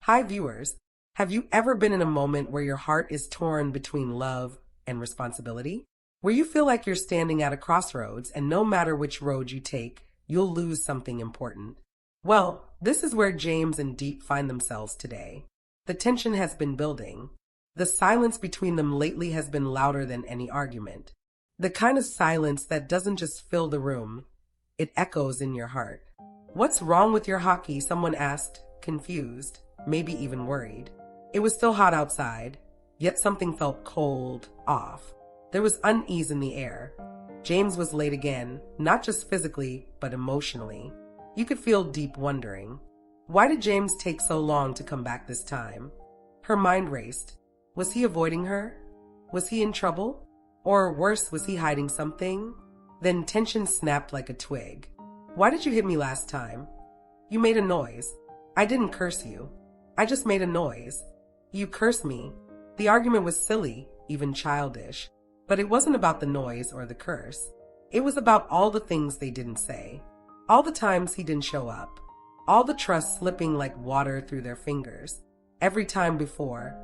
Hi, viewers. Have you ever been in a moment where your heart is torn between love and responsibility? Where you feel like you're standing at a crossroads and no matter which road you take, you'll lose something important? Well, this is where James and Diep find themselves today. The tension has been building. The silence between them lately has been louder than any argument. The kind of silence that doesn't just fill the room, it echoes in your heart. "What's wrong with your hockey?" someone asked, confused, maybe even worried. It was still hot outside, yet something felt cold, off. There was unease in the air. James was late again, not just physically, but emotionally. You could feel Diep wondering. Why did James take so long to come back this time? Her mind raced. Was he avoiding her? Was he in trouble? Or worse, was he hiding something? Then tension snapped like a twig. "Why did you hit me last time?" "You made a noise." "I didn't curse you. I just made a noise." "You cursed me." The argument was silly, even childish. But it wasn't about the noise or the curse. It was about all the things they didn't say. All the times he didn't show up. All the trust slipping like water through their fingers. Every time before.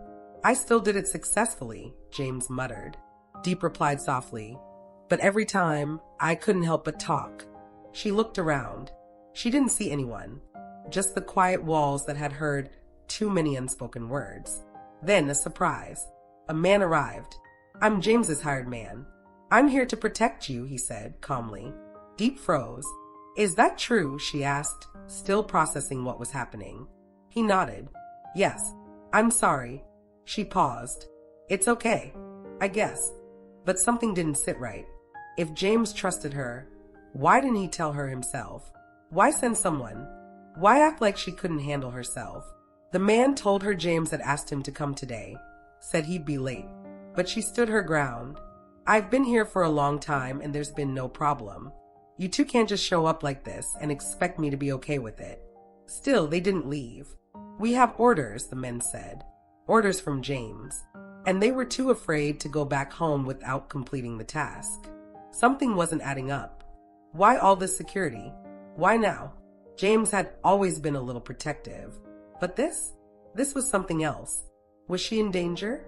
"I still did it successfully," James muttered. Diep replied softly. "But every time, I couldn't help but talk." She looked around. She didn't see anyone. Just the quiet walls that had heard too many unspoken words. Then a surprise. A man arrived. "I'm James's hired man. I'm here to protect you," he said calmly. Diep froze. "Is that true?" she asked, still processing what was happening. He nodded. "Yes. I'm sorry." She paused. "It's okay, I guess." But something didn't sit right. If James trusted her, why didn't he tell her himself? Why send someone? Why act like she couldn't handle herself? The man told her James had asked him to come today, said he'd be late. But she stood her ground. "I've been here for a long time and there's been no problem. You two can't just show up like this and expect me to be okay with it." Still, they didn't leave. "We have orders," the men said. Orders from James. And they were too afraid to go back home without completing the task. Something wasn't adding up. Why all this security? Why now? James had always been a little protective. But this was something else. Was she in danger?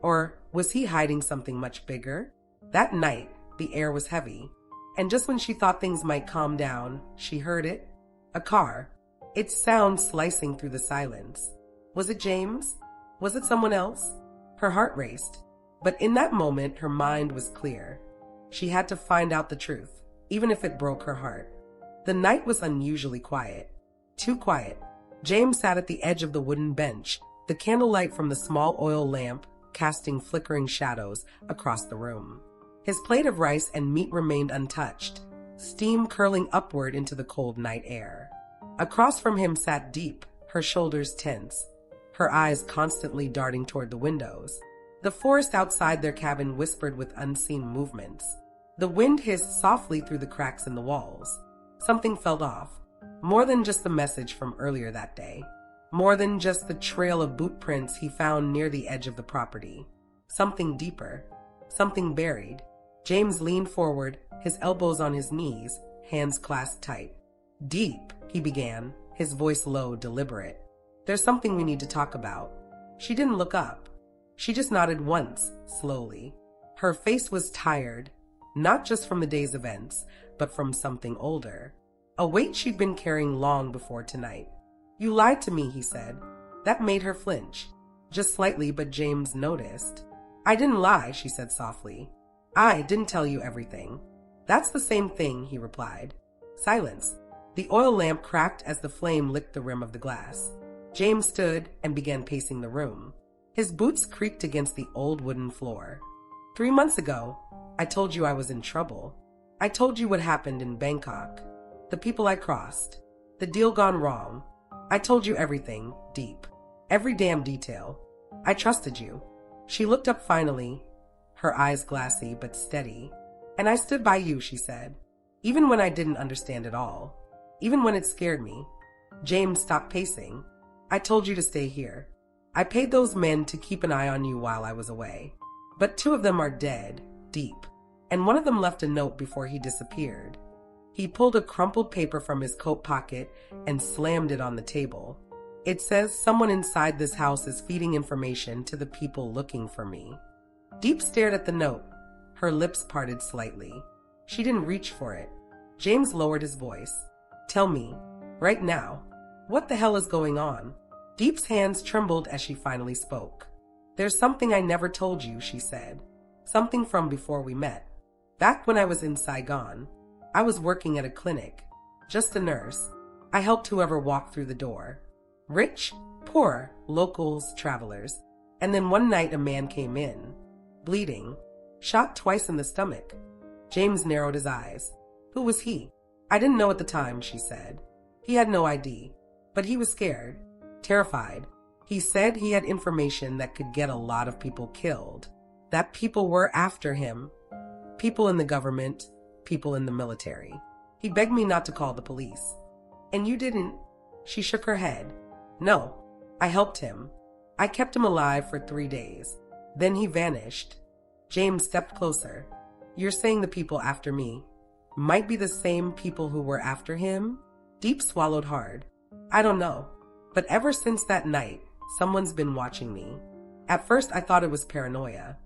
Or was he hiding something much bigger? That night, the air was heavy. And just when she thought things might calm down, she heard it. A car. Its sound slicing through the silence. Was it James? Was it someone else? Her heart raced. But in that moment, her mind was clear. She had to find out the truth, even if it broke her heart. The night was unusually quiet. Too quiet. James sat at the edge of the wooden bench, the candlelight from the small oil lamp casting flickering shadows across the room. His plate of rice and meat remained untouched, steam curling upward into the cold night air. Across from him sat Diep, her shoulders tense, her eyes constantly darting toward the windows. The forest outside their cabin whispered with unseen movements. The wind hissed softly through the cracks in the walls. Something felt off. More than just the message from earlier that day. More than just the trail of boot prints he found near the edge of the property. Something deeper. Something buried. James leaned forward, his elbows on his knees, hands clasped tight. "Diep," he began, his voice low, deliberate. "There's something we need to talk about." She didn't look up. She just nodded once, slowly. Her face was tired, not just from the day's events, but from something older. A weight she'd been carrying long before tonight. "You lied to me," he said. That made her flinch. Just slightly, but James noticed. "I didn't lie," she said softly. "I didn't tell you everything." "That's the same thing," he replied. Silence. The oil lamp cracked as the flame licked the rim of the glass. James stood and began pacing the room. His boots creaked against the old wooden floor. 3 months ago, I told you I was in trouble. I told you what happened in Bangkok. The people I crossed. The deal gone wrong. I told you everything, Diep. Every damn detail. I trusted you." She looked up finally, her eyes glassy but steady. "And I stood by you," she said. "Even when I didn't understand it all. Even when it scared me." James stopped pacing. "I told you to stay here. I paid those men to keep an eye on you while I was away. But 2 of them are dead, Diep. And one of them left a note before he disappeared." He pulled a crumpled paper from his coat pocket and slammed it on the table. It says someone inside this house is feeding information to the people looking for me. Diep stared at the note. Her lips parted slightly. She didn't reach for it. James lowered his voice. Tell me, right now, what the hell is going on? Diep's hands trembled as she finally spoke. There's something I never told you, she said. Something from before we met. Back when I was in Saigon, I was working at a clinic. Just a nurse. I helped whoever walked through the door. Rich, poor, locals, travelers. And then one night a man came in, bleeding, shot twice in the stomach. James narrowed his eyes. Who was he? I didn't know at the time, she said. He had no ID, but he was scared, terrified. He said he had information that could get a lot of people killed, that people were after him, people in the government, people in the military. He begged me not to call the police. And you didn't? She shook her head. No, I helped him. I kept him alive for 3 days. Then he vanished. James stepped closer. You're saying the people after me might be the same people who were after him? Diep swallowed hard. I don't know. But ever since that night, someone's been watching me. At first I thought it was paranoia.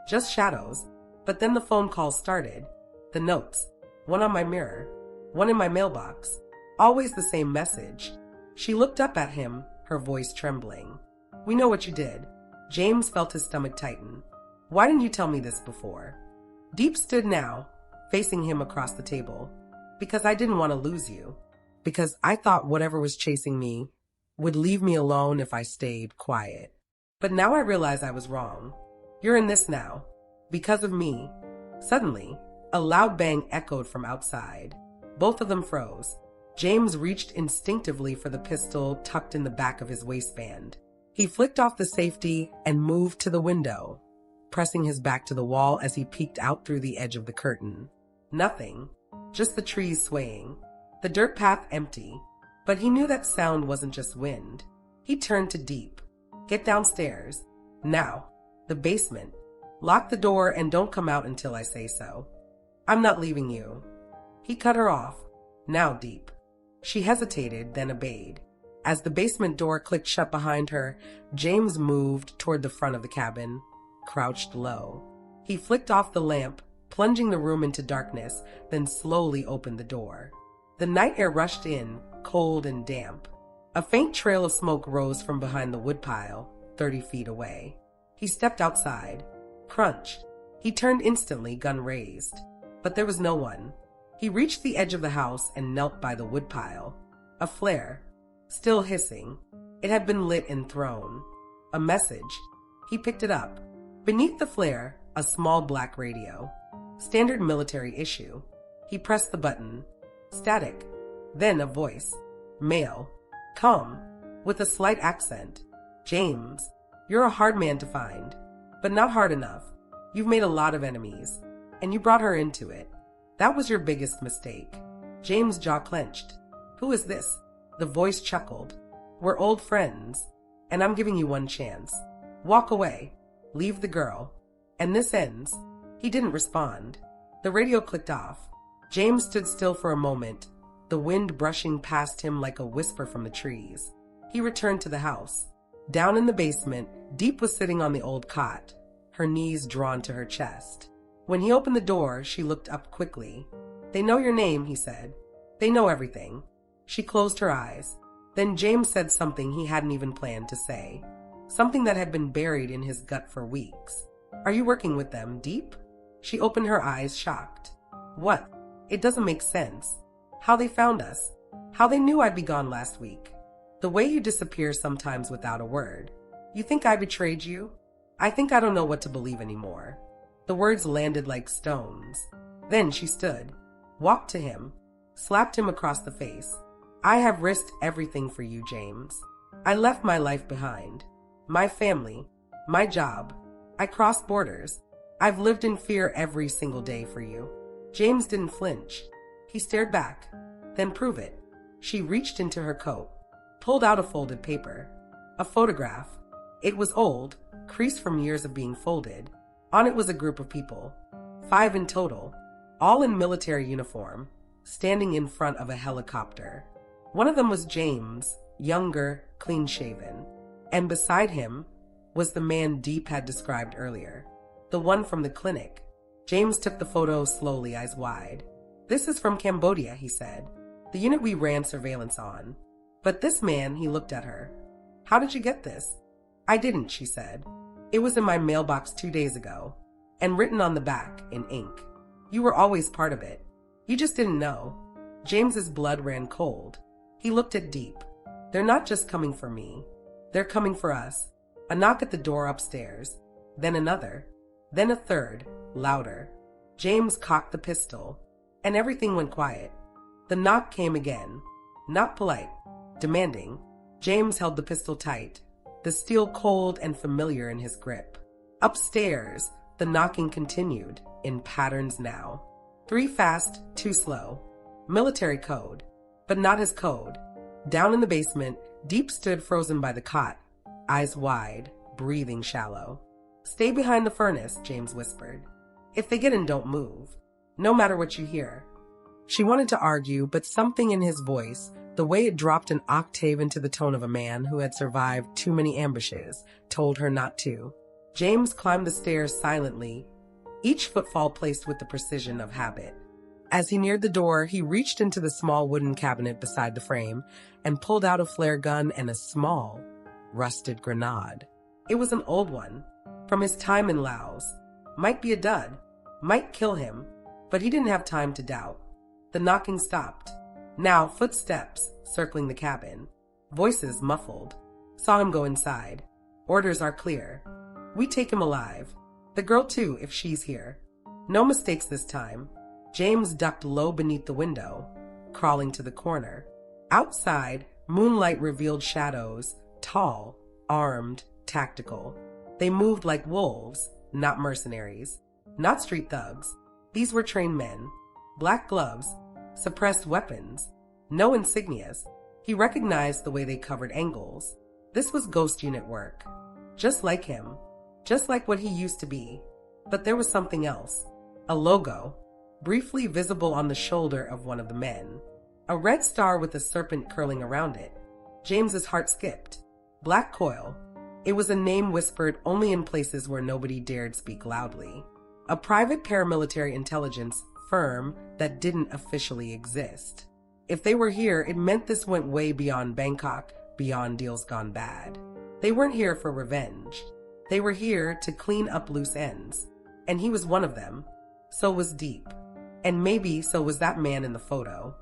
Just shadows. But then the phone calls started. The notes. One on my mirror. One in my mailbox. Always the same message. She looked up at him, her voice trembling. We know what you did. James felt his stomach tighten. Why didn't you tell me this before? Diep stood now, facing him across the table. Because I didn't want to lose you. Because I thought whatever was chasing me would leave me alone if I stayed quiet. But now I realize I was wrong. You're in this now. Because of me. Suddenly, a loud bang echoed from outside. Both of them froze. James reached instinctively for the pistol tucked in the back of his waistband. He flicked off the safety and moved to the window, pressing his back to the wall as he peeked out through the edge of the curtain. Nothing. Just the trees swaying. The dirt path empty. But he knew that sound wasn't just wind. He turned to Diep. Get downstairs. Now. The basement. Lock the door and don't come out until I say so. I'm not leaving you. He cut her off. Now, Diep. She hesitated, then obeyed. As the basement door clicked shut behind her, James moved toward the front of the cabin, crouched low. He flicked off the lamp, plunging the room into darkness, then slowly opened the door. The night air rushed in, cold and damp. A faint trail of smoke rose from behind the woodpile, 30 feet away. He stepped outside. Crunch. He turned instantly, gun raised. But there was no one. He reached the edge of the house and knelt by the woodpile. A flare. Still hissing. It had been lit and thrown. A message. He picked it up. Beneath the flare, a small black radio. Standard military issue. He pressed the button. Static. Then a voice. Male. Calm. With a slight accent. James, you're a hard man to find. But not hard enough. You've made a lot of enemies. And you brought her into it. That was your biggest mistake. James' jaw clenched. Who is this? The voice chuckled. We're old friends. And I'm giving you one chance. Walk away. Leave the girl. And this ends. He didn't respond. The radio clicked off. James stood still for a moment, the wind brushing past him like a whisper from the trees. He returned to the house. Down in the basement, Diep was sitting on the old cot, her knees drawn to her chest. When he opened the door, she looked up quickly. They know your name, he said. They know everything. She closed her eyes. Then James said something he hadn't even planned to say. Something that had been buried in his gut for weeks. Are you working with them, Diep? She opened her eyes, shocked. What? It doesn't make sense. How they found us. How they knew I'd be gone last week. The way you disappear sometimes without a word. You think I betrayed you? I think I don't know what to believe anymore. The words landed like stones. Then she stood, walked to him, slapped him across the face. I have risked everything for you, James. I left my life behind. My family. My job. I crossed borders. I've lived in fear every single day for you. James didn't flinch. He stared back. Then prove it. She reached into her coat, pulled out a folded paper. A photograph. It was old, creased from years of being folded. On it was a group of people, 5 in total, all in military uniform, standing in front of a helicopter. One of them was James, younger, clean-shaven. And beside him was the man Diep had described earlier, the one from the clinic. James took the photo slowly, eyes wide. "This is from Cambodia," he said. "The unit we ran surveillance on. But this man," he looked at her. "How did you get this?" "I didn't," she said. "It was in my mailbox 2 days ago, and written on the back in ink. You were always part of it. You just didn't know." James's blood ran cold. He looked at Diep. "They're not just coming for me. They're coming for us." A knock at the door upstairs, then another, then a third, louder. James cocked the pistol, and everything went quiet. The knock came again, not polite, demanding. James held the pistol tight, the steel cold and familiar in his grip. Upstairs, the knocking continued, in patterns now. 3 fast, 2 slow. Military code, but not his code. Down in the basement, Diep stood frozen by the cot, eyes wide, breathing shallow. "Stay behind the furnace," James whispered. "If they get in, don't move, no matter what you hear." She wanted to argue, but something in his voice, the way it dropped an octave into the tone of a man who had survived too many ambushes, told her not to. James climbed the stairs silently, each footfall placed with the precision of habit. As he neared the door, he reached into the small wooden cabinet beside the frame and pulled out a flare gun and a small, rusted grenade. It was an old one, from his time in Laos. Might be a dud, might kill him, but he didn't have time to doubt. The knocking stopped. Now footsteps circling the cabin. Voices muffled. Saw him go inside. "Orders are clear. We take him alive. The girl too, if she's here. No mistakes this time." James ducked low beneath the window, crawling to the corner. Outside, moonlight revealed shadows, tall, armed, tactical. They moved like wolves, not mercenaries, not street thugs. These were trained men. Black gloves, suppressed weapons, no insignias. He recognized the way they covered angles. This was ghost unit work. Just like him, just like what he used to be. But there was something else. A logo, briefly visible on the shoulder of one of the men. A red star with a serpent curling around it. James's heart skipped. Black Coil. It was a name whispered only in places where nobody dared speak loudly. A private paramilitary intelligence firm that didn't officially exist. If they were here, it meant this went way beyond Bangkok, beyond deals gone bad. They weren't here for revenge. They were here to clean up loose ends. And he was one of them. So was Diep. And maybe so was that man in the photo.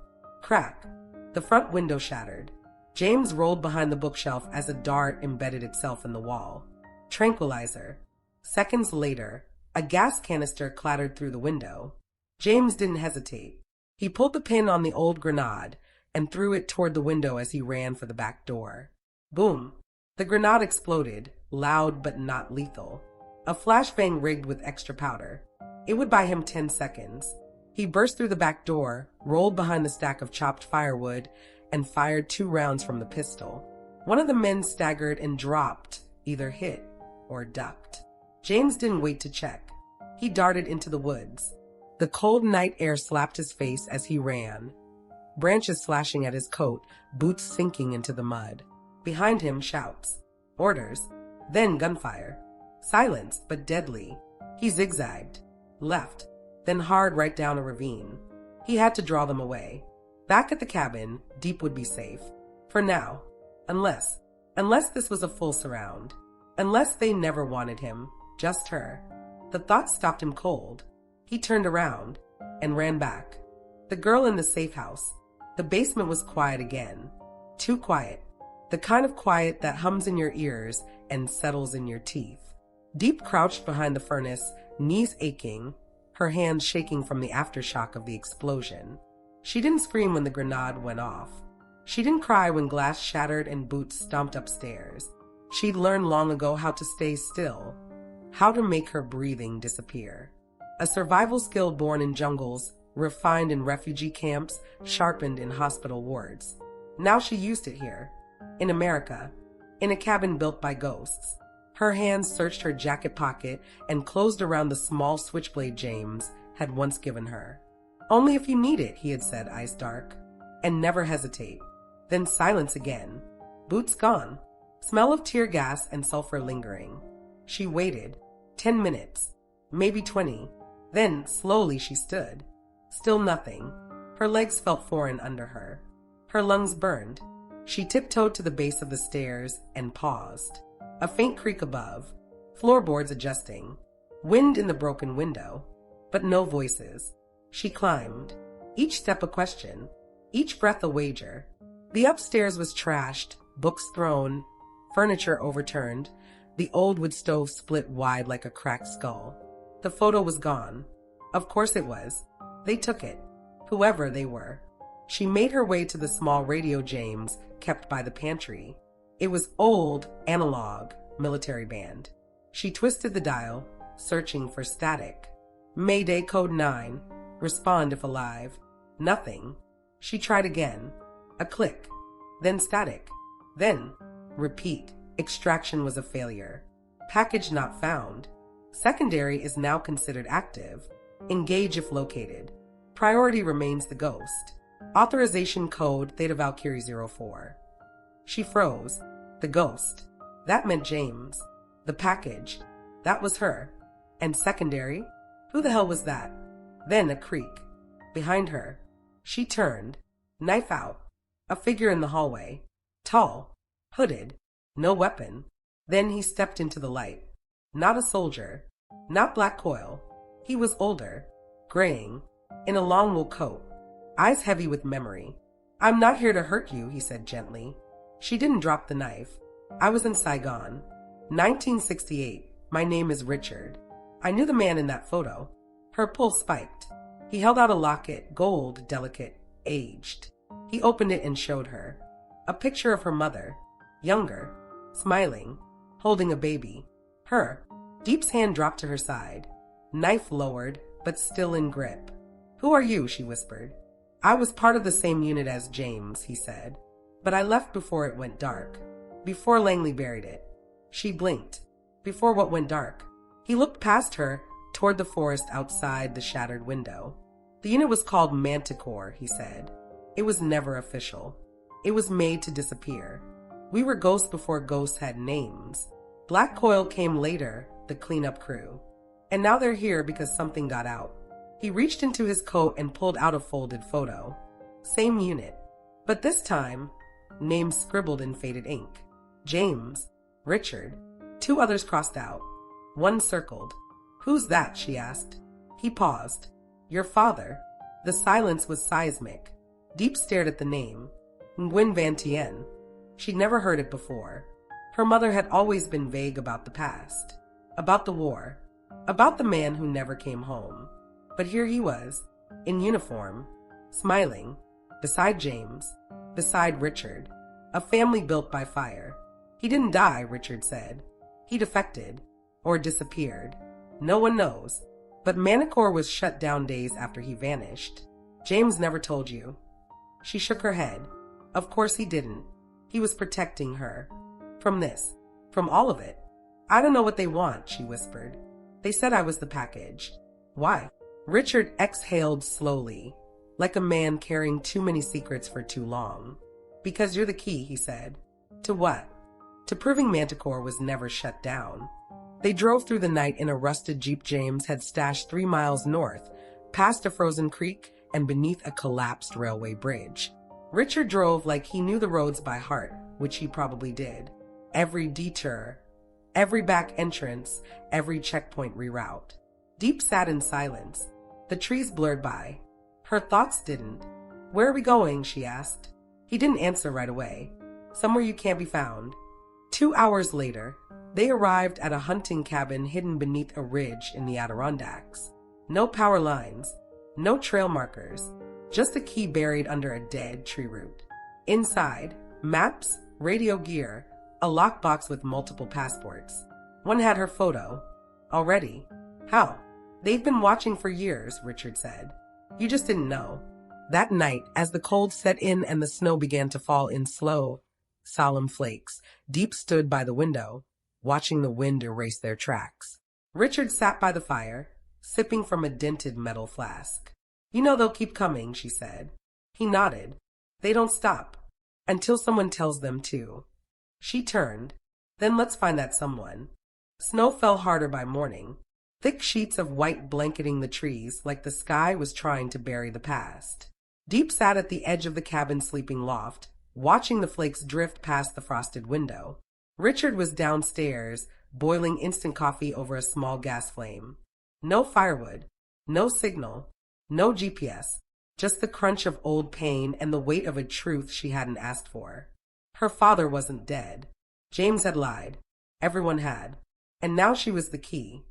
Crack. The front window shattered. James rolled behind the bookshelf as a dart embedded itself in the wall. Tranquilizer. Seconds later, a gas canister clattered through the window. James didn't hesitate. He pulled the pin on the old grenade and threw it toward the window as he ran for the back door. Boom. The grenade exploded, loud but not lethal. A flashbang rigged with extra powder. It would buy him 10 seconds. He burst through the back door, rolled behind the stack of chopped firewood, and fired 2 rounds from the pistol. One of the men staggered and dropped, either hit or ducked. James didn't wait to check. He darted into the woods. The cold night air slapped his face as he ran. Branches slashing at his coat, boots sinking into the mud. Behind him, shouts. Orders. Then gunfire. Silence, but deadly. He zigzagged. Left. Then hard right down a ravine. He had to draw them away. Back at the cabin, Diep would be safe. For now. Unless this was a full surround. Unless they never wanted him. Just her. The thought stopped him cold. He turned around and ran back. The girl in the safe house. The basement was quiet again. Too quiet. The kind of quiet that hums in your ears and settles in your teeth. Diep crouched behind the furnace, knees aching, her hands shaking from the aftershock of the explosion. She didn't scream when the grenade went off. She didn't cry when glass shattered and boots stomped upstairs. She'd learned long ago how to stay still, how to make her breathing disappear. A survival skill born in jungles, refined in refugee camps, sharpened in hospital wards. Now she used it here, in America, in a cabin built by ghosts. Her hands searched her jacket pocket and closed around the small switchblade James had once given her. Only if you need it, he had said, eyes dark. And never hesitate. Then silence again. Boots gone. Smell of tear gas and sulfur lingering. She waited. 10 minutes. Maybe 20. Then, slowly she stood. Still nothing. Her legs felt foreign under her. Her lungs burned. She tiptoed to the base of the stairs and paused. A faint creak above. Floorboards adjusting. Wind in the broken window. But no voices. She climbed. Each step a question. Each breath a wager. The upstairs was trashed, books thrown, furniture overturned, the old wood stove split wide like a cracked skull. The photo was gone. Of course it was. They took it. Whoever they were. She made her way to the small radio James kept by the pantry. It was old, analog, military band. She twisted the dial, searching for static. Mayday code 9. Respond if alive. Nothing. She tried again. A click. Then static. Then repeat. Extraction was a failure. Package not found. Secondary is now considered active. Engage if located. Priority remains the ghost. Authorization code Theta Valkyrie 04. She froze. The ghost. That meant James. The package. That was her. And secondary? Who the hell was that? Then a creak. Behind her. She turned. Knife out. A figure in the hallway. Tall. Hooded. No weapon. Then he stepped into the light. Not a soldier. Not black coil. He was older. Graying. In a long wool coat. Eyes heavy with memory. I'm not here to hurt you, he said gently. She didn't drop the knife. I was in Saigon. 1968. My name is Richard. I knew the man in that photo. Her pulse spiked. He held out a locket, gold, delicate, aged. He opened it and showed her. A picture of her mother. Younger. Smiling. Holding a baby. Her. Diep's hand dropped to her side. Knife lowered, but still in grip. Who are you? She whispered. I was part of the same unit as James, he said. But I left before it went dark. Before Langley buried it. She blinked. Before what went dark. He looked past her, toward the forest outside the shattered window. The unit was called Manticore, he said. It was never official. It was made to disappear. We were ghosts before ghosts had names. Black Coil came later, the cleanup crew. And now they're here because something got out. He reached into his coat and pulled out a folded photo. Same unit. But this time, names scribbled in faded ink. James. Richard. 2 others crossed out. 1 circled. Who's that? She asked. He paused. Your father. The silence was seismic. Diep stared at the name. Nguyen Van Tien. She'd never heard it before. Her mother had always been vague about the past. About the war. About the man who never came home. But here he was, in uniform, smiling, beside James, beside Richard. A family built by fire. He didn't die, Richard said. He defected. Or disappeared. No one knows. But Manticore was shut down days after he vanished. James never told you. She shook her head. Of course he didn't. He was protecting her. From this. From all of it. I don't know what they want, she whispered. They said I was the package. Why? Richard exhaled slowly, like a man carrying too many secrets for too long. Because you're the key, he said. To what? To proving Manticore was never shut down. They drove through the night in a rusted Jeep James had stashed 3 miles north, past a frozen creek and beneath a collapsed railway bridge. Richard drove like he knew the roads by heart, which he probably did. Every detour, every back entrance, every checkpoint reroute. Diep sat in silence. The trees blurred by. Her thoughts didn't. Where are we going? She asked. He didn't answer right away. Somewhere you can't be found. 2 hours later, they arrived at a hunting cabin hidden beneath a ridge in the Adirondacks. No power lines, no trail markers, just a key buried under a dead tree root. Inside, maps, radio gear, a lockbox with multiple passports. One had her photo. Already. How? They've been watching for years, Richard said. You just didn't know. That night, as the cold set in and the snow began to fall in slow, solemn flakes, Diep stood by the window, watching the wind erase their tracks. Richard sat by the fire, sipping from a dented metal flask. You know they'll keep coming, she said. He nodded. They don't stop. Until someone tells them to. She turned. Then let's find that someone. Snow fell harder by morning, thick sheets of white blanketing the trees like the sky was trying to bury the past. Diep sat at the edge of the cabin's sleeping loft, watching the flakes drift past the frosted window. Richard was downstairs, boiling instant coffee over a small gas flame. No firewood, no signal, no GPS, just the crunch of old pain and the weight of a truth she hadn't asked for. Her father wasn't dead. James had lied. Everyone had. And now she was the key.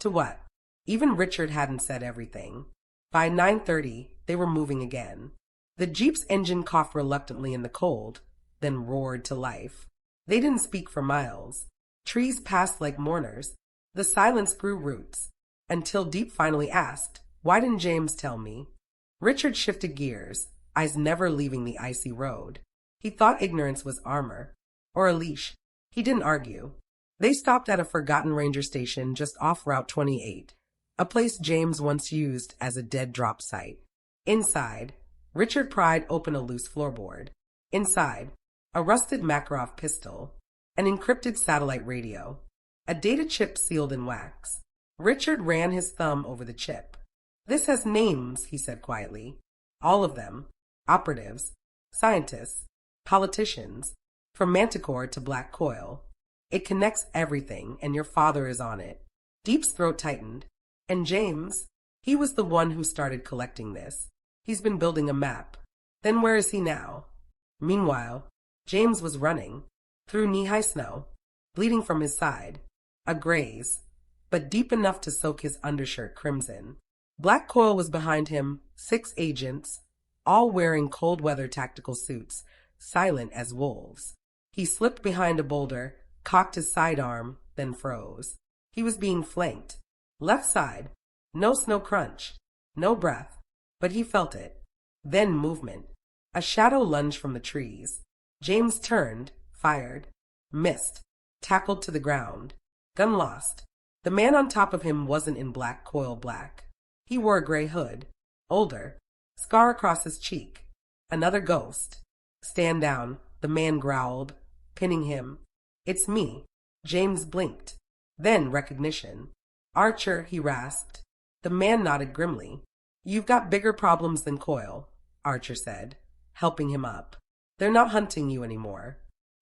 To what? Even Richard hadn't said everything. By 9:30, they were moving again. The Jeep's engine coughed reluctantly in the cold, then roared to life. They didn't speak for miles. Trees passed like mourners. The silence grew roots, until Diep finally asked, "Why didn't James tell me?" Richard shifted gears, eyes never leaving the icy road. He thought ignorance was armor, or a leash. He didn't argue. They stopped at a forgotten ranger station just off Route 28, a place James once used as a dead drop site. Inside, Richard pried open a loose floorboard. Inside, a rusted Makarov pistol, an encrypted satellite radio, a data chip sealed in wax. Richard ran his thumb over the chip. "This has names," he said quietly. "All of them. Operatives, scientists, politicians, from Manticore to Black Coil. It connects everything, and your father is on it." Diep's throat tightened. "And James? He was the one who started collecting this. He's been building a map. Then where is he now?" Meanwhile, James was running, through knee-high snow, bleeding from his side. A graze, but deep enough to soak his undershirt crimson. Black Coil was behind him, 6 agents, all wearing cold-weather tactical suits, silent as wolves. He slipped behind a boulder, cocked his sidearm, then froze. He was being flanked. Left side. No snow crunch. No breath. But he felt it. Then movement. A shadow lunged from the trees. James turned, fired, missed, tackled to the ground. Gun lost. The man on top of him wasn't in Black Coil black. He wore a gray hood. Older. Scar across his cheek. Another ghost. "Stand down," the man growled, pinning him. "It's me." James blinked. Then recognition. "Archer," he rasped. The man nodded grimly. "You've got bigger problems than Coil," Archer said, helping him up. "They're not hunting you anymore."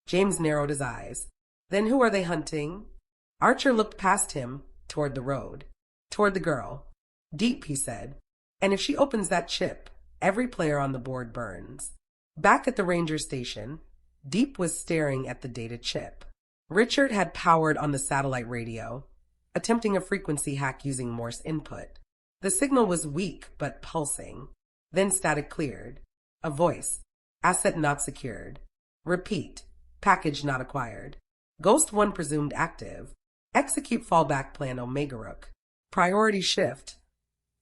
James narrowed his eyes. "Then who are they hunting?" Archer looked past him, toward the road. Toward the girl. "Diep," he said. "And if she opens that chip, every player on the board burns." Back at the ranger station, Diep was staring at the data chip. Richard had powered on the satellite radio, attempting a frequency hack using Morse input. The signal was weak but pulsing. Then static cleared. A voice. "Asset not secured." "Repeat. Package not acquired." Ghost 1 presumed active. "Execute fallback plan Omega Rook. Priority shift.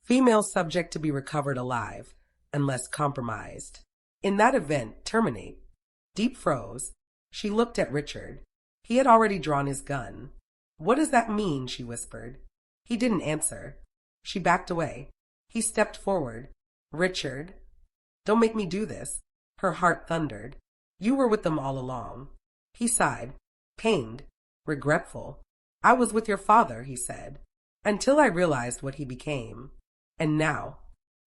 Female subject to be recovered alive, unless compromised. In that event, terminate." Diep froze. She looked at Richard. He had already drawn his gun. "What does that mean?" she whispered. He didn't answer. She backed away. He stepped forward. "Richard, don't make me do this." Her heart thundered. "You were with them all along." He sighed, pained, regretful. "I was with your father," he said, "until I realized what he became. And now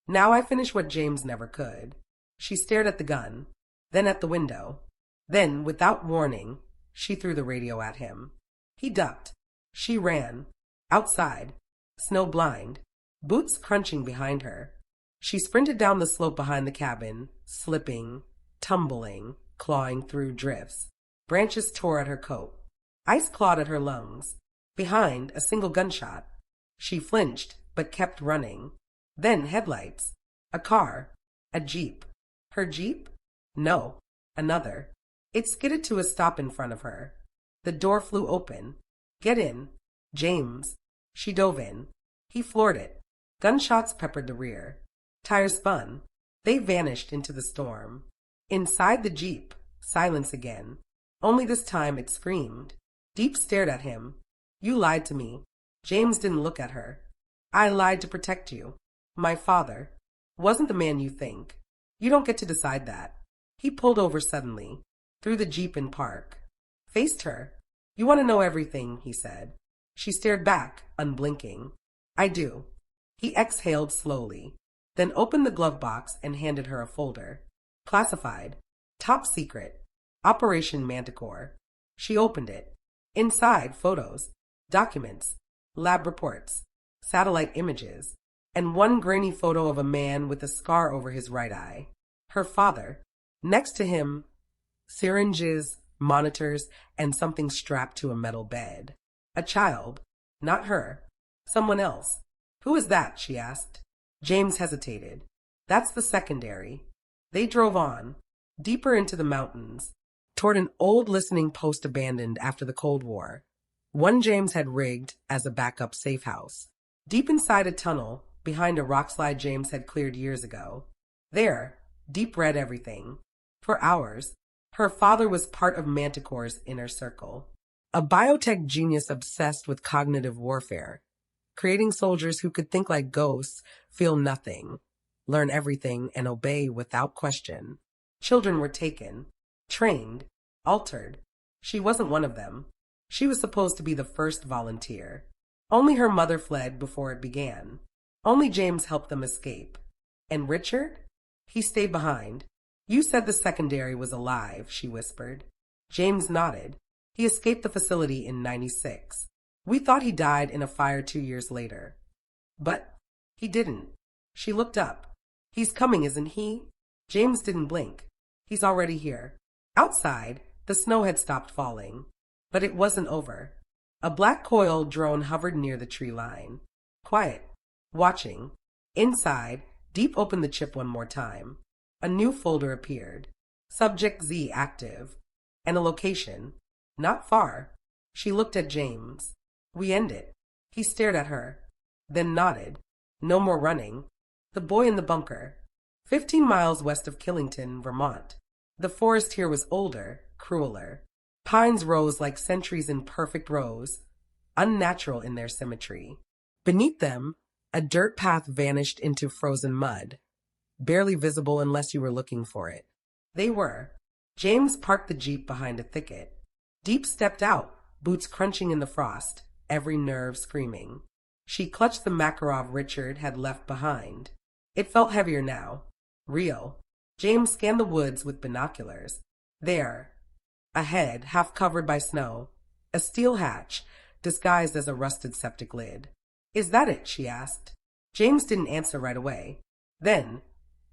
I finish what James never could." She stared at the gun, then at the window. Then, without warning, she threw the radio at him. He ducked. She ran. Outside. Snow blind. Boots crunching behind her. She sprinted down the slope behind the cabin, slipping, tumbling, clawing through drifts. Branches tore at her coat. Ice clawed at her lungs. Behind, a single gunshot. She flinched, but kept running. Then headlights. A car. A Jeep. Her Jeep? No. Another. It skidded to a stop in front of her. The door flew open. "Get in." "James." She dove in. He floored it. Gunshots peppered the rear. Tires spun. They vanished into the storm. Inside the Jeep, silence again. Only this time it screamed. Diep stared at him. "You lied to me." James didn't look at her. "I lied to protect you. My father wasn't the man you think. You don't get to decide that." He pulled over suddenly, through the Jeep in park. faced her. You want to know everything, he said. She stared back, unblinking. I do. He exhaled slowly, then opened the glove box and handed her a folder. Classified. Top secret. Operation Manticore. She opened it. Inside, photos, documents, lab reports, satellite images, and one grainy photo of a man with a scar over his right eye. Her father. Next to him, syringes, monitors, and something strapped to a metal bed. A child. Not her. Someone else. Who is that? She asked. James hesitated. That's the secondary. They drove on, deeper into the mountains, toward an old listening post abandoned after the Cold War. One James had rigged as a backup safe house. Deep inside a tunnel, behind a rockslide James had cleared years ago. There, Deep read everything. For hours, her father was part of Manticore's inner circle. A biotech genius obsessed with cognitive warfare, creating soldiers who could think like ghosts, feel nothing, learn everything, and obey without question. Children were taken, trained, altered. She wasn't one of them. She was supposed to be the first volunteer. Only her mother fled before it began. Only James helped them escape. And Richard? He stayed behind. You said the secondary was alive, she whispered. James nodded. He escaped the facility in '96. We thought he died in a fire 2 years later. But he didn't. She looked up. He's coming, isn't he? James didn't blink. He's already here. Outside, the snow had stopped falling. But it wasn't over. A black coil drone hovered near the tree line. Quiet. Watching. Inside, Deep opened the chip one more time. A new folder appeared. Subject Z active. And a location. Not far. She looked at James. We end it. He stared at her, then nodded. No more running. The boy in the bunker. 15 miles west of Killington, Vermont. The forest here was older, crueler. Pines rose like centuries in perfect rows, unnatural in their symmetry. Beneath them, a dirt path vanished into frozen mud, barely visible unless you were looking for it. They were. James parked the Jeep behind a thicket. Deep stepped out, boots crunching in the frost, every nerve screaming. She clutched the Makarov Richard had left behind. It felt heavier now. Real. James scanned the woods with binoculars. There. Ahead, half covered by snow. A steel hatch, disguised as a rusted septic lid. Is that it? She asked. James didn't answer right away. Then,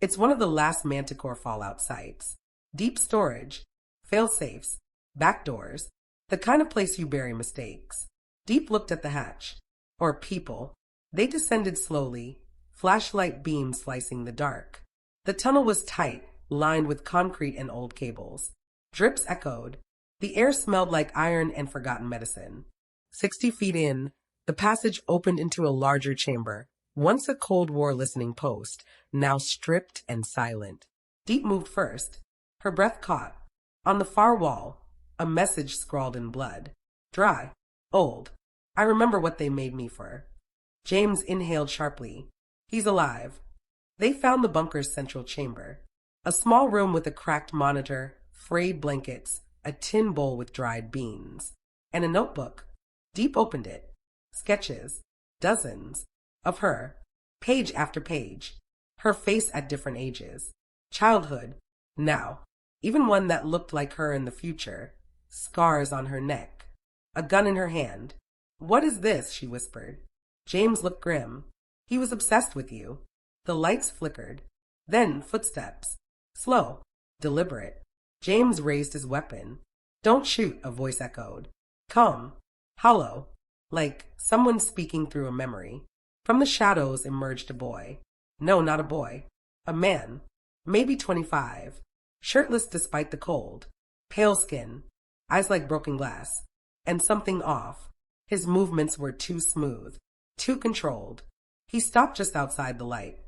it's one of the last Manticore fallout sites. Deep storage. Fail-safes. Back doors. The kind of place you bury mistakes. Deep looked at the hatch. Or people. They descended slowly, flashlight beams slicing the dark. The tunnel was tight, lined with concrete and old cables. Drips echoed. The air smelled like iron and forgotten medicine. 60 feet in, the passage opened into a larger chamber, once a Cold War listening post, now stripped and silent. Deep moved first. Her breath caught. On the far wall, a message scrawled in blood. Dry. Old. I remember what they made me for. James inhaled sharply. He's alive. They found the bunker's central chamber. A small room with a cracked monitor, frayed blankets, a tin bowl with dried beans, and a notebook. Deep opened it. Sketches. Dozens. Of her. Page after page. Her face at different ages. Childhood. Now. Even one that looked like her in the future. Scars on her neck. A gun in her hand. What is this? She whispered. James looked grim. He was obsessed with you. The lights flickered. Then footsteps. Slow. Deliberate. James raised his weapon. Don't shoot, a voice echoed. Calm. Hollow. Like someone speaking through a memory. From the shadows emerged a boy. No, not a boy. A man. Maybe 25. Shirtless despite the cold. Pale skin. Eyes like broken glass. And something off. His movements were too smooth. Too controlled. He stopped just outside the light.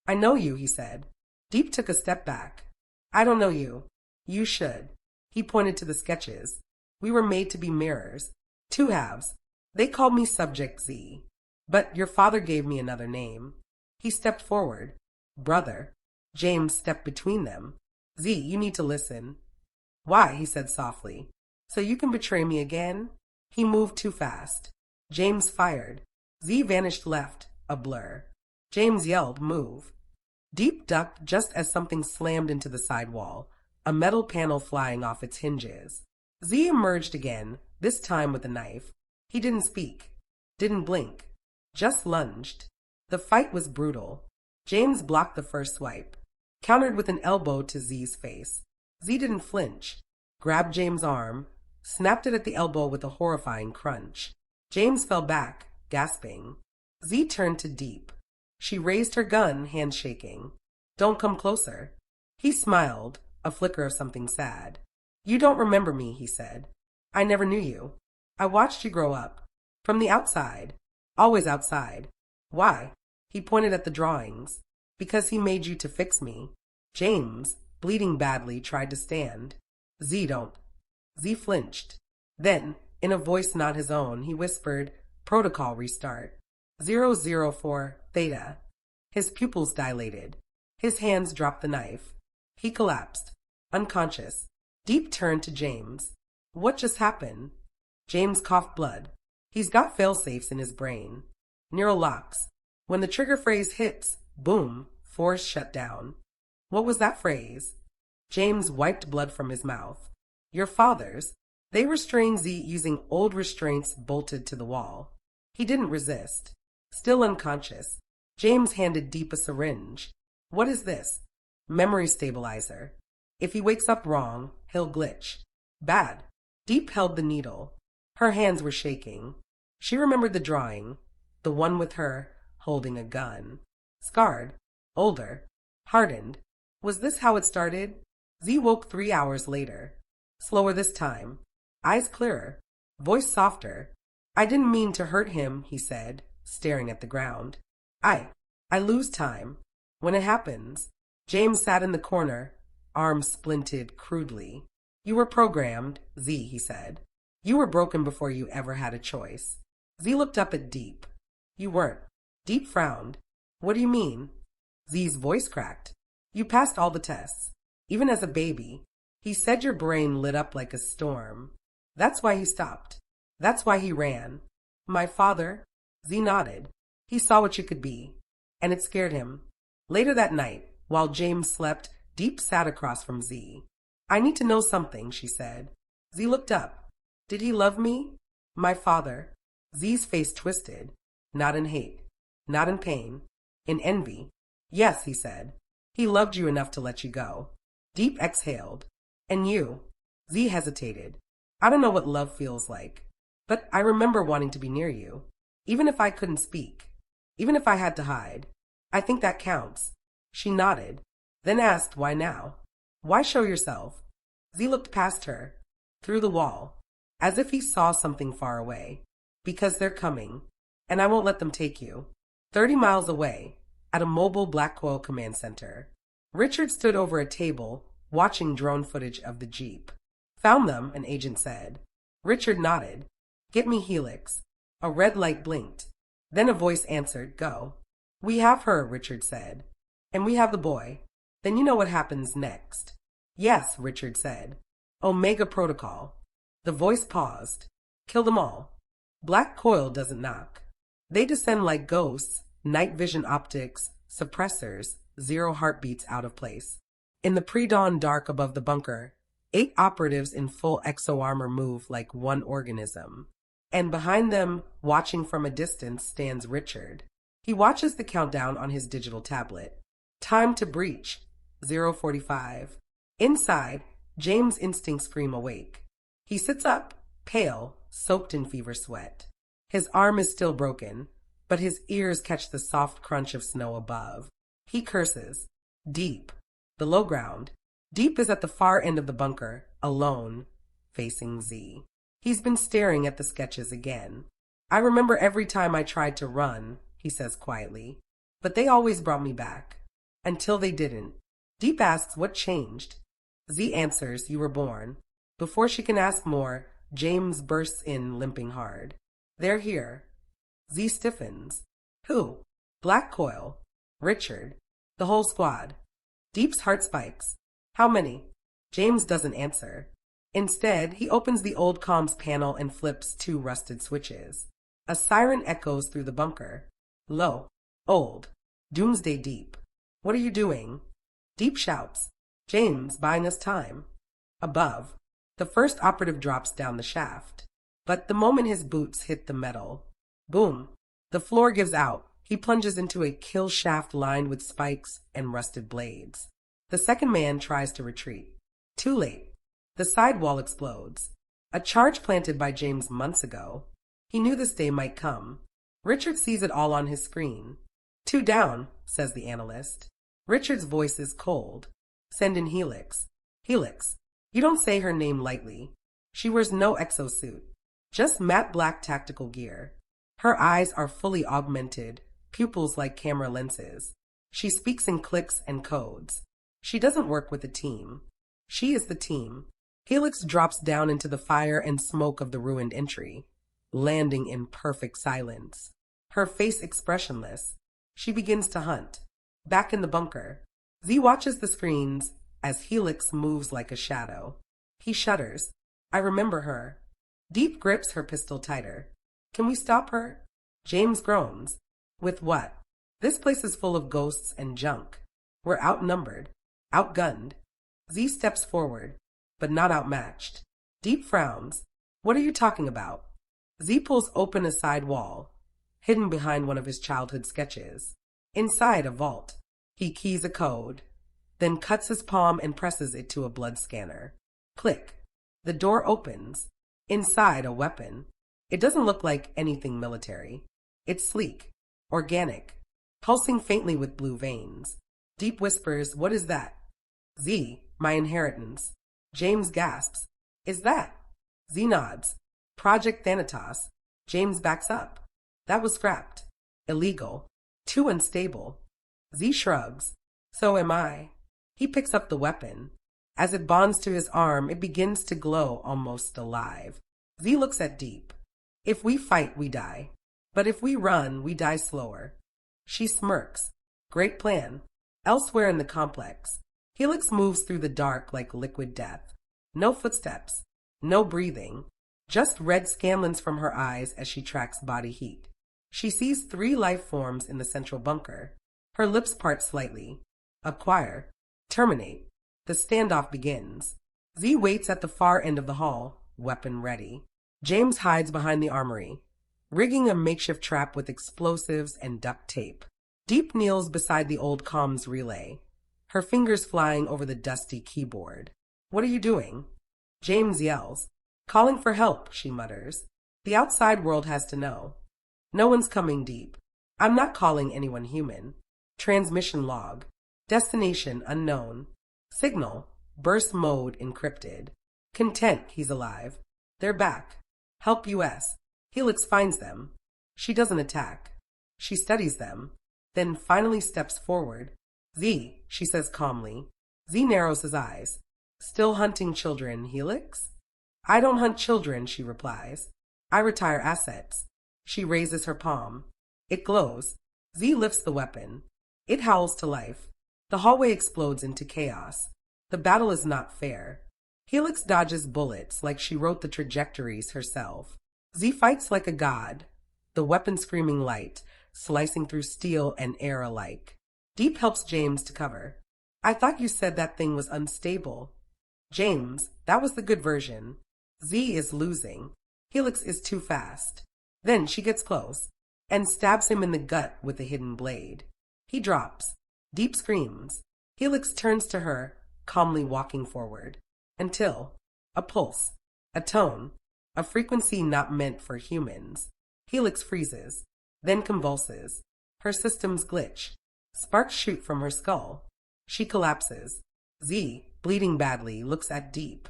I know you, he said. Deep took a step back. I don't know you. You should. He pointed to the sketches. We were made to be mirrors. Two halves. They called me Subject Z. But your father gave me another name. He stepped forward. Brother. James stepped between them. Z, you need to listen. Why? He said softly. So you can betray me again? He moved too fast. James fired. Z vanished left, a blur. James yelled, move. Diep ducked just as something slammed into the side wall, a metal panel flying off its hinges. Z emerged again, this time with a knife. He didn't speak, didn't blink, just lunged. The fight was brutal. James blocked the first swipe, countered with an elbow to Z's face. Z didn't flinch, grabbed James' arm, snapped it at the elbow with a horrifying crunch. James fell back, gasping. Z turned to Diep. She raised her gun, hands shaking. Don't come closer. He smiled, a flicker of something sad. You don't remember me, he said. I never knew you. I watched you grow up. From the outside. Always outside. Why? He pointed at the drawings. Because he made you to fix me. James, bleeding badly, tried to stand. Z don't. Z flinched. Then, in a voice not his own, he whispered, Protocol restart. 004, Theta. His pupils dilated. His hands dropped the knife. He collapsed, unconscious. Diep turned to James. What just happened? James coughed blood. He's got fail-safes in his brain. Neural locks. When the trigger phrase hits, boom, force shut down. What was that phrase? James wiped blood from his mouth. Your father's. They restrained Z using old restraints bolted to the wall. He didn't resist. Still unconscious, James handed Diep a syringe. What is this? Memory stabilizer. If he wakes up wrong, he'll glitch. Bad. Diep held the needle. Her hands were shaking. She remembered the drawing, the one with her holding a gun. Scarred, older, hardened. Was this how it started? Z woke 3 hours later. Slower this time. Eyes clearer. Voice softer. I didn't mean to hurt him, he said, staring at the ground. I lose time. When it happens. James sat in the corner, arms splinted crudely. You were programmed, Z, he said. You were broken before you ever had a choice. Z looked up at Diep. You weren't. Diep frowned. What do you mean? Z's voice cracked. You passed all the tests, even as a baby. He said your brain lit up like a storm. That's why he stopped. That's why he ran. My father? Z nodded. He saw what you could be, and it scared him. Later that night, while James slept, Diep sat across from Z. I need to know something, she said. Z looked up. Did he love me? My father. Z's face twisted. Not in hate. Not in pain. In envy. Yes, he said. He loved you enough to let you go. Diep exhaled. And you? Z hesitated. I don't know what love feels like, but I remember wanting to be near you, even if I couldn't speak, even if I had to hide. I think that counts. She nodded, then asked why now? Why show yourself? Z looked past her, through the wall, as if he saw something far away. Because they're coming, and I won't let them take you. 30 miles away, at a mobile Black Coil command center. Richard stood over a table, watching drone footage of the Jeep. Found them, an agent said. Richard nodded. Get me Helix. A red light blinked. Then a voice answered, go. We have her, Richard said. And we have the boy. Then you know what happens next. Yes, Richard said. Omega Protocol. The voice paused. Kill them all. Black Coil doesn't knock. They descend like ghosts, night vision optics, suppressors, 0 heartbeats out of place. In the pre-dawn dark above the bunker, 8 operatives in full exo-armor move like one organism. And behind them, watching from a distance, stands Richard. He watches the countdown on his digital tablet. Time to breach. 0:45. Inside, James' instincts scream awake. He sits up, pale, soaked in fever sweat. His arm is still broken, but his ears catch the soft crunch of snow above. He curses. Diep. The low ground. Diep is at the far end of the bunker, alone, facing Z. He's been staring at the sketches again. I remember every time I tried to run, he says quietly, but they always brought me back. Until they didn't. Diep asks what changed. Z answers, you were born. Before she can ask more, James bursts in, limping hard. They're here. Z stiffens. Who? Black Coil. Richard. The whole squad. Diep's heart spikes. How many? James doesn't answer. Instead, he opens the old comms panel and flips two rusted switches. A siren echoes through the bunker. Low. Old. Doomsday Diep. What are you doing? Diep shouts. James, buying us time. Above, the first operative drops down the shaft. But the moment his boots hit the metal, boom, the floor gives out. He plunges into a kill shaft lined with spikes and rusted blades. The second man tries to retreat. Too late. The sidewall explodes. A charge planted by James months ago. He knew this day might come. Richard sees it all on his screen. 2 down, says the analyst. Richard's voice is cold. Send in Helix. Helix. You don't say her name lightly. She wears no exosuit. Just matte black tactical gear. Her eyes are fully augmented, pupils like camera lenses. She speaks in clicks and codes. She doesn't work with a team. She is the team. Helix drops down into the fire and smoke of the ruined entry, landing in perfect silence. Her face expressionless. She begins to hunt. Back in the bunker, Z watches the screens as Helix moves like a shadow. He shudders. I remember her. Diep grips her pistol tighter. Can we stop her? James groans. With what? This place is full of ghosts and junk. We're outnumbered. Outgunned. Z steps forward, but not outmatched. Diep frowns. What are you talking about? Z pulls open a side wall, hidden behind one of his childhood sketches. Inside a vault, he keys a code, then cuts his palm and presses it to a blood scanner. Click. The door opens. Inside, a weapon. It doesn't look like anything military. It's sleek, organic, pulsing faintly with blue veins. Diep whispers, what is that? Z, my inheritance. James gasps. Is that? Z nods. Project Thanatos. James backs up. That was scrapped. Illegal. Too unstable. Z shrugs. So am I. He picks up the weapon. As it bonds to his arm, it begins to glow almost alive. Z looks at Diep. If we fight, we die. But if we run, we die slower. She smirks. Great plan. Elsewhere in the complex, Helix moves through the dark like liquid death. No footsteps. No breathing. Just red scanlons from her eyes as she tracks body heat. She sees 3 life forms in the central bunker. Her lips part slightly. Acquire. Terminate. The standoff begins. Z waits at the far end of the hall, weapon ready. James hides behind the armory, rigging a makeshift trap with explosives and duct tape. Diep kneels beside the old comms relay, her fingers flying over the dusty keyboard. What are you doing? James yells. Calling for help, she mutters. The outside world has to know. No one's coming, Diep. I'm not calling anyone human. Transmission log. Destination unknown. Signal. Burst mode encrypted. Content he's alive. They're back. Help US. Helix finds them. She doesn't attack. She studies them, then finally steps forward. Z, she says calmly. Z narrows his eyes. Still hunting children, Helix? I don't hunt children, she replies. I retire assets. She raises her palm. It glows. Z lifts the weapon. It howls to life. The hallway explodes into chaos. The battle is not fair. Helix dodges bullets like she wrote the trajectories herself. Z fights like a god, the weapon screaming light, slicing through steel and air alike. Diep helps James to cover. I thought you said that thing was unstable. James, that was the good version. Z is losing. Helix is too fast. Then she gets close and stabs him in the gut with a hidden blade. He drops. Diep screams. Helix turns to her, calmly walking forward. Until a pulse, a tone, a frequency not meant for humans. Helix freezes, then convulses. Her systems glitch. Sparks shoot from her skull. She collapses. Z, bleeding badly, looks at Diep.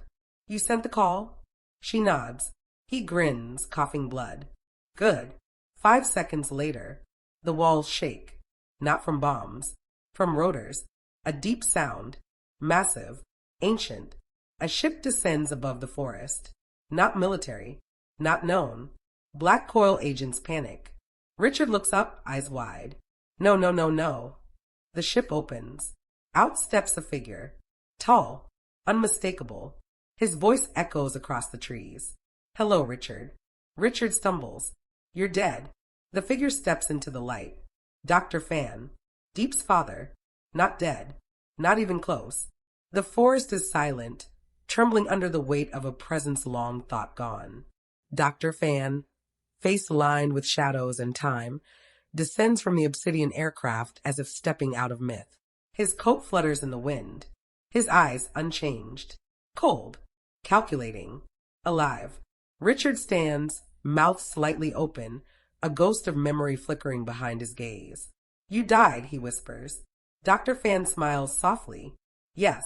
You sent the call? She nods. He grins, coughing blood. Good. 5 seconds later, the walls shake. Not from bombs. From rotors. A deep sound. Massive. Ancient. A ship descends above the forest. Not military. Not known. Black Coil agents panic. Richard looks up, eyes wide. No, no, no, no. The ship opens. Out steps a figure. Tall. Unmistakable. His voice echoes across the trees. Hello, Richard. Richard stumbles. You're dead. The figure steps into the light. Dr. Fan. Diep's father. Not dead. Not even close. The forest is silent, trembling under the weight of a presence long thought gone. Dr. Fan, face lined with shadows and time, descends from the obsidian aircraft as if stepping out of myth. His coat flutters in the wind. His eyes unchanged. Cold. Calculating. Alive. Richard stands, mouth slightly open, a ghost of memory flickering behind his gaze. You died, he whispers. Dr. Fan smiles softly. Yes,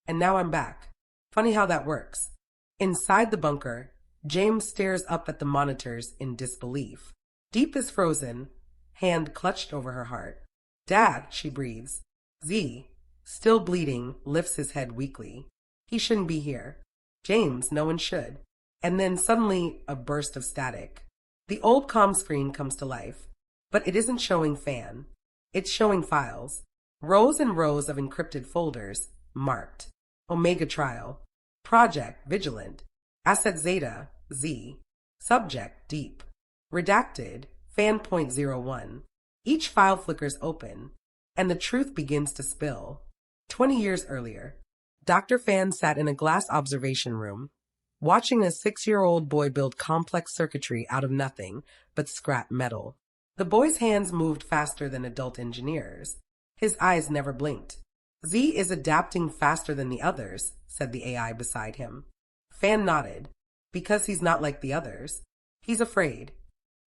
and now I'm back. Funny how that works. Inside the bunker, James stares up at the monitors in disbelief. Diep is frozen, hand clutched over her heart. Dad, she breathes. Z, still bleeding, lifts his head weakly. He shouldn't be here. James, no one should. And then suddenly a burst of static. The old comm screen comes to life, but it isn't showing Fan. It's showing files. Rows and rows of encrypted folders, marked. Omega Trial. Project, Vigilant. Asset Zeta, Z. Subject, Diep. Redacted, Fan.01. Each file flickers open, and the truth begins to spill. 20 years earlier, Dr. Fan sat in a glass observation room, watching a 6-year-old boy build complex circuitry out of nothing but scrap metal. The boy's hands moved faster than adult engineers. His eyes never blinked. Z is adapting faster than the others, said the AI beside him. Fan nodded. Because he's not like the others. He's afraid.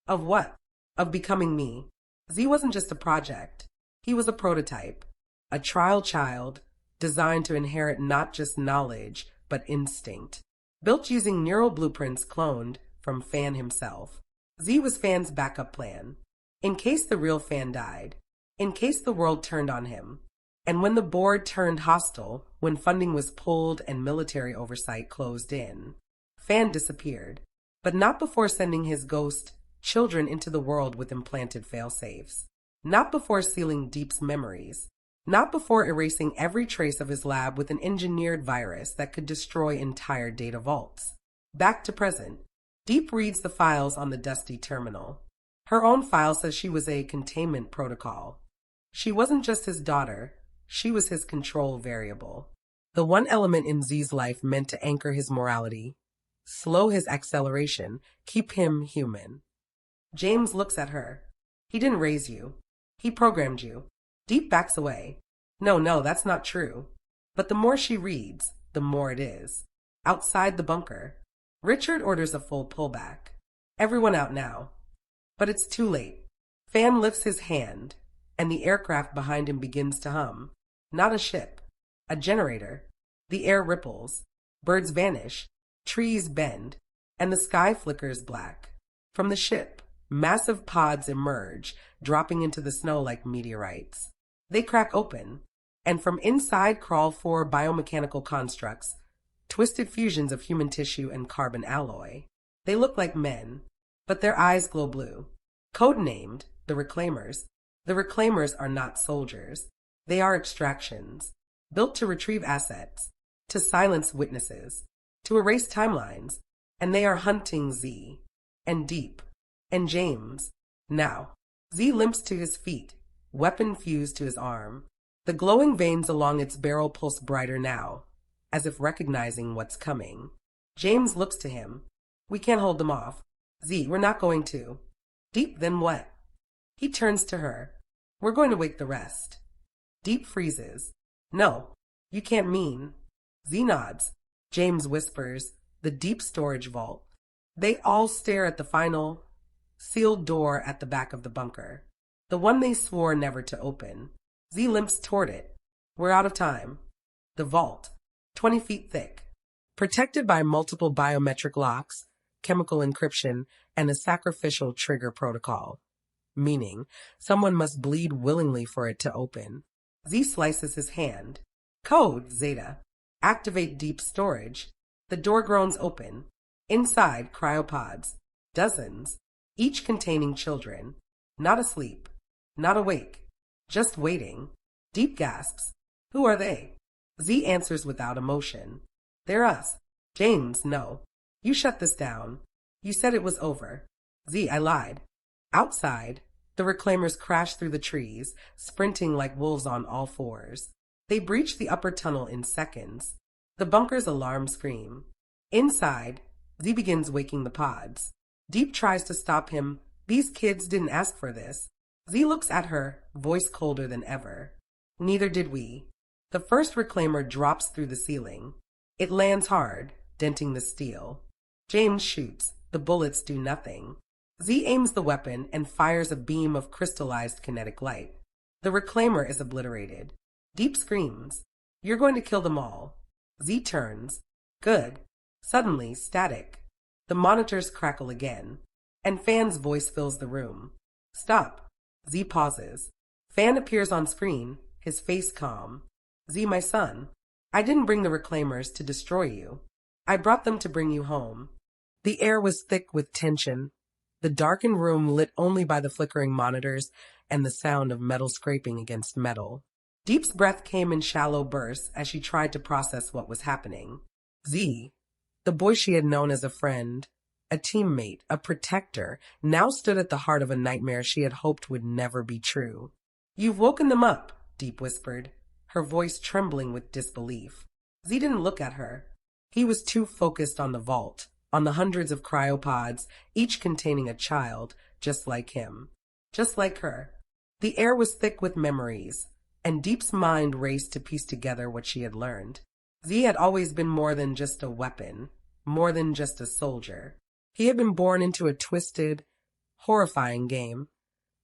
Of what? Of becoming me. Z wasn't just a project. He was a prototype. A trial child, designed to inherit not just knowledge, but instinct. Built using neural blueprints cloned from Fan himself. Z was Fan's backup plan. In case the real Fan died. In case the world turned on him. And when the board turned hostile, when funding was pulled and military oversight closed in, Fan disappeared. But not before sending his ghost children into the world with implanted failsafes. Not before sealing Diep's memories. Not before erasing every trace of his lab with an engineered virus that could destroy entire data vaults. Back to present. Diep reads the files on the dusty terminal. Her own file says she was a containment protocol. She wasn't just his daughter, she was his control variable. The one element in Z's life meant to anchor his morality, slow his acceleration, keep him human. James looks at her. He didn't raise you. He programmed you. Diep backs away. No, that's not true. But the more she reads, the more it is. Outside the bunker, Richard orders a full pullback. Everyone out now. But it's too late. Fan lifts his hand, and the aircraft behind him begins to hum. Not a ship. A generator. The air ripples. Birds vanish. Trees bend. And the sky flickers black. From the ship, massive pods emerge, dropping into the snow like meteorites. They crack open, and from inside crawl 4 biomechanical constructs, twisted fusions of human tissue and carbon alloy. They look like men, but their eyes glow blue. Codenamed the Reclaimers. The Reclaimers are not soldiers. They are extractions, built to retrieve assets, to silence witnesses, to erase timelines, and they are hunting Z, and Diep, and James. Now, Z limps to his feet, weapon fused to his arm. The glowing veins along its barrel pulse brighter now, as if recognizing what's coming. James looks to him. We can't hold them off. Z, we're not going to. Diep, then what? He turns to her. We're going to wake the rest. Diep freezes. No, you can't mean. Z nods. James whispers, the deep storage vault. They all stare at the final, sealed door at the back of the bunker. The one they swore never to open. Z limps toward it. We're out of time. The vault, 20 feet thick. Protected by multiple biometric locks, chemical encryption, and a sacrificial trigger protocol. Meaning, someone must bleed willingly for it to open. Z slices his hand. Code, Zeta. Activate deep storage. The door groans open. Inside, cryopods. Dozens. Each containing children. Not asleep. Not awake. Just waiting. Diep gasps. Who are they? Z answers without emotion. They're us. James, no. You shut this down. You said it was over. Z, I lied. Outside, the reclaimers crashed through the trees, sprinting like wolves on all fours. They breached the upper tunnel in seconds. The bunker's alarm scream. Inside, Z begins waking the pods. Diep tries to stop him. These kids didn't ask for this. Z looks at her, voice colder than ever. Neither did we. The first reclaimer drops through the ceiling. It lands hard, denting the steel. James shoots. The bullets do nothing. Z aims the weapon and fires a beam of crystallized kinetic light. The reclaimer is obliterated. Diep screams, "You're going to kill them all." Z turns. Good. Suddenly, static. The monitors crackle again, and Fan's voice fills the room. Stop. Z pauses. Fan appears on screen, his face calm. Z, my son, I didn't bring the reclaimers to destroy you. I brought them to bring you home. The air was thick with tension, the darkened room lit only by the flickering monitors and the sound of metal scraping against metal. Diep's breath came in shallow bursts as she tried to process what was happening. Z, the boy she had known as a friend, a teammate, a protector, now stood at the heart of a nightmare she had hoped would never be true. You've woken them up, Diep whispered, her voice trembling with disbelief. Z didn't look at her. He was too focused on the vault, on the hundreds of cryopods, each containing a child, just like him, just like her. The air was thick with memories, and Diep's mind raced to piece together what she had learned. Z had always been more than just a weapon, more than just a soldier. He had been born into a twisted, horrifying game,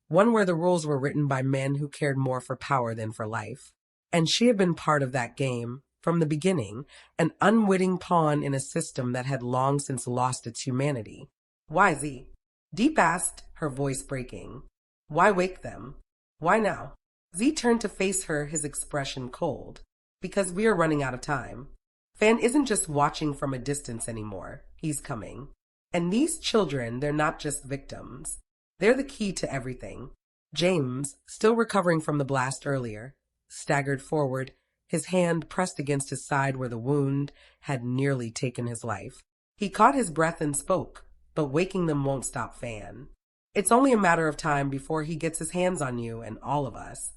one where the rules were written by men who cared more for power than for life. And she had been part of that game, from the beginning, an unwitting pawn in a system that had long since lost its humanity. Why, Z? Diep asked, her voice breaking. Why wake them? Why now? Z turned to face her, his expression cold. Because we are running out of time. Fan isn't just watching from a distance anymore. He's coming. And these children, they're not just victims. They're the key to everything. James, still recovering from the blast earlier, staggered forward, his hand pressed against his side where the wound had nearly taken his life. He caught his breath and spoke, but waking them won't stop Fan. It's only a matter of time before he gets his hands on you and all of us.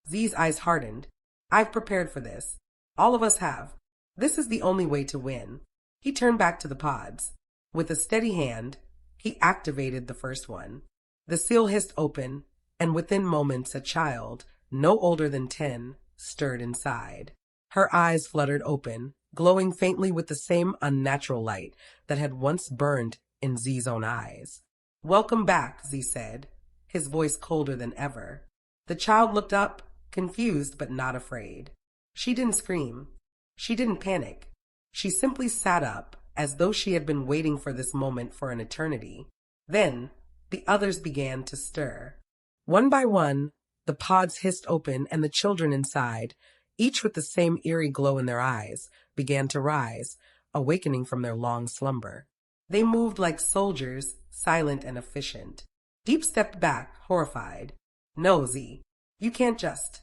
Z's eyes hardened. I've prepared for this. All of us have. This is the only way to win. He turned back to the pods. With a steady hand, he activated the first one. The seal hissed open, and within moments a child, no older than 10, stirred inside. Her eyes fluttered open, glowing faintly with the same unnatural light that had once burned in Z's own eyes. Welcome back, Z said, his voice colder than ever. The child looked up, confused but not afraid. She didn't scream. She didn't panic. She simply sat up, as though she had been waiting for this moment for an eternity. Then, the others began to stir. One by one, the pods hissed open and the children inside, each with the same eerie glow in their eyes, began to rise, awakening from their long slumber. They moved like soldiers, silent and efficient. Diep stepped back, horrified. No, Z, you can't just.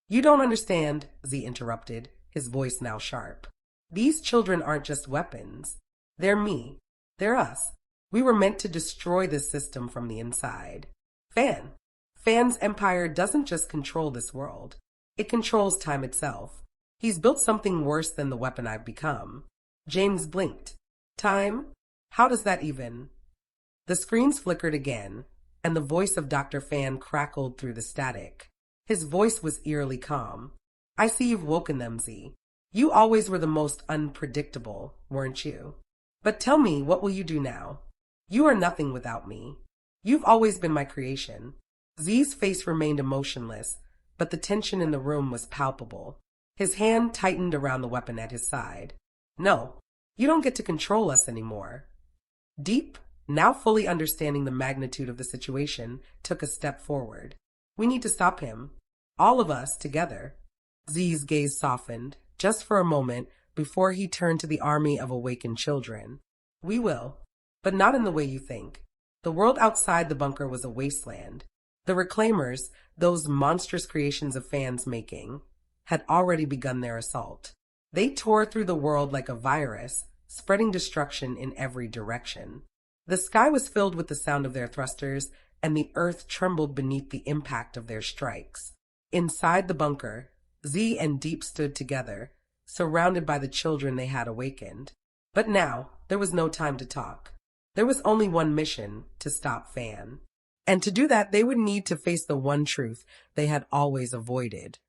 You don't understand, Z interrupted, his voice now sharp. These children aren't just weapons. They're me. They're us. We were meant to destroy this system from the inside. Fan's empire doesn't just control this world. It controls time itself. He's built something worse than the weapon I've become. James blinked. Time? How does that even? The screens flickered again, and the voice of Dr. Fan crackled through the static. His voice was eerily calm. I see you've woken them, Z. You always were the most unpredictable, weren't you? But tell me, what will you do now? You are nothing without me. You've always been my creation. Z's face remained emotionless, but the tension in the room was palpable. His hand tightened around the weapon at his side. No, you don't get to control us anymore. Diep, now fully understanding the magnitude of the situation, took a step forward. We need to stop him. All of us, together. Z's gaze softened, just for a moment, before he turned to the army of awakened children. We will, but not in the way you think. The world outside the bunker was a wasteland. The reclaimers, those monstrous creations of Fan's making, had already begun their assault. They tore through the world like a virus, spreading destruction in every direction. The sky was filled with the sound of their thrusters, and the earth trembled beneath the impact of their strikes. Inside the bunker, Z and Diep stood together, surrounded by the children they had awakened. But now, there was no time to talk. There was only one mission: to stop Fan. And to do that, they would need to face the one truth they had always avoided,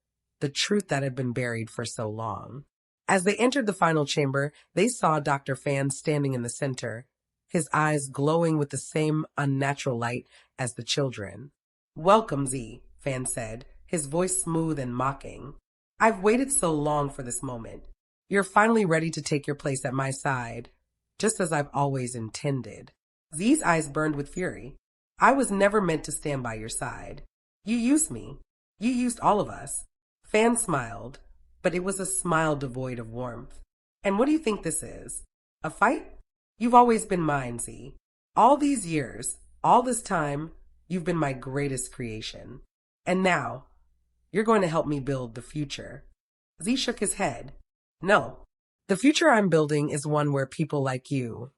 the truth that had been buried for so long. As they entered the final chamber, they saw Dr. Fan standing in the center, his eyes glowing with the same unnatural light as the children. "Welcome, Z," Fan said, his voice smooth and mocking. "I've waited so long for this moment. You're finally ready to take your place at my side, just as I've always intended." Z's eyes burned with fury. "I was never meant to stand by your side. You used me. You used all of us." Fan smiled, but it was a smile devoid of warmth. "And what do you think this is? A fight? You've always been mine, Z. All these years, all this time, you've been my greatest creation. And now, you're going to help me build the future." Z shook his head. "No. The future I'm building is one where people like you,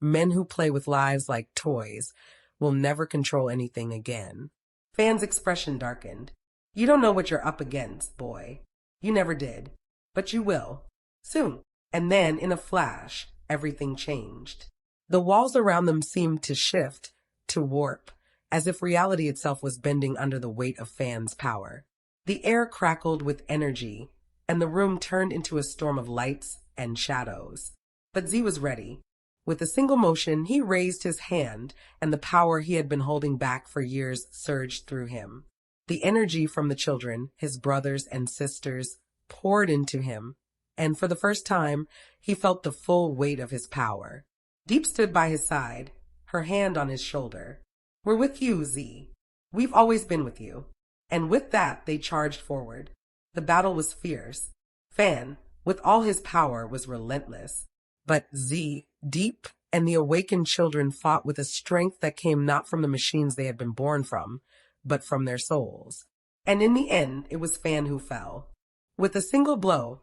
men who play with lives like toys, will never control anything again." Fan's expression darkened. "You don't know what you're up against, boy. You never did. But you will. Soon." And then, in a flash, everything changed. The walls around them seemed to shift, to warp, as if reality itself was bending under the weight of Fan's power. The air crackled with energy, and the room turned into a storm of lights and shadows. But Z was ready. With a single motion, he raised his hand, and the power he had been holding back for years surged through him. The energy from the children, his brothers and sisters, poured into him, and for the first time, he felt the full weight of his power. Diep stood by his side, her hand on his shoulder. "We're with you, Z. We've always been with you." And with that, they charged forward. The battle was fierce. Fan, with all his power, was relentless. But Z, Diep, and the awakened children fought with a strength that came not from the machines they had been born from, but from their souls. And in the end, it was Fan who fell. With a single blow,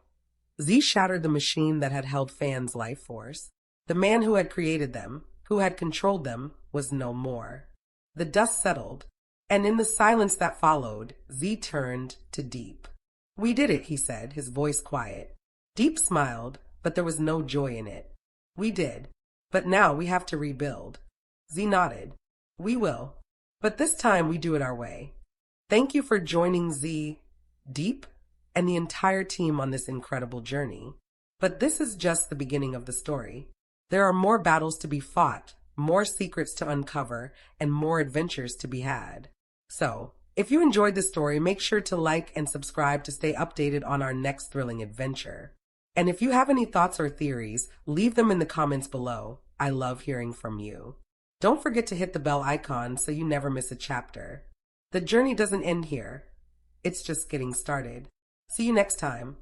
Z shattered the machine that had held Fan's life force. The man who had created them, who had controlled them, was no more. The dust settled, and in the silence that followed, Z turned to Diep. "We did it," he said, his voice quiet. Diep smiled, but there was no joy in it. "We did, but now we have to rebuild." Z nodded. "We will, but this time we do it our way." Thank you for joining Z, Diep, and the entire team on this incredible journey. But this is just the beginning of the story. There are more battles to be fought, more secrets to uncover, and more adventures to be had. So, if you enjoyed this story, make sure to like and subscribe to stay updated on our next thrilling adventure. And if you have any thoughts or theories, leave them in the comments below. I love hearing from you. Don't forget to hit the bell icon so you never miss a chapter. The journey doesn't end here. It's just getting started. See you next time.